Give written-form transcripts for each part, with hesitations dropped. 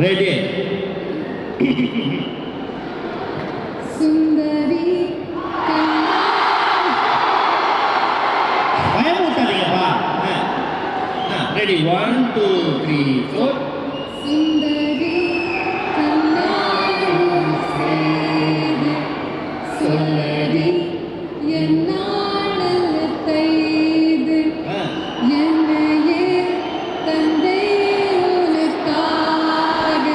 Ready சுந்தரி பயமுட்டாதீங்கப்பா. Ready 1 2 3 4. சுந்தரி கண்ணாடி சேர சொல்லடி என்னாடலத்தை இது என்னையே தந்தை உனக்காக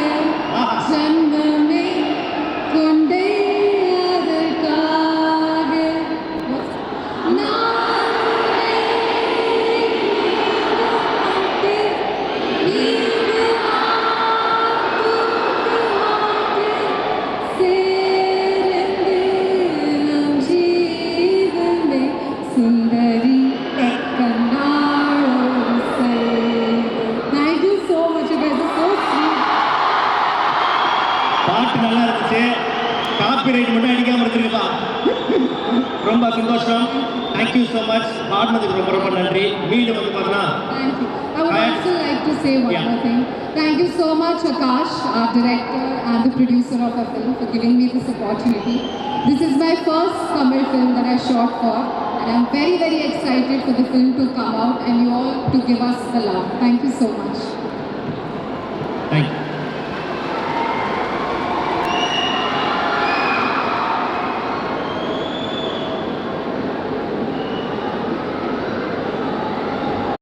ஜன்மமே கொண்டே அதற்காக நான் சுந்தரி கண்ணாடி சேர. Thank you so much, you guys are so sweet. பாட்டு நல்லா இருந்துச்சு. காப்பிரைட் மட்டும் அடிக்காம இருக்குப்பா. ரொம்ப சந்தோஷம். Thank you so much. பாடுனதுக்கு ரொம்ப ரொம்ப நன்றி. மீண்டும் வந்து பார்த்தா Thank you. I would also like to say one more thing. Thank you so much, Akash, our director and the producer of our film, for giving me this opportunity. This is my first Tamil film that I shot for, and I'm very, very excited for the film to come out and you all to give us the love. Thank you so much. Thank you.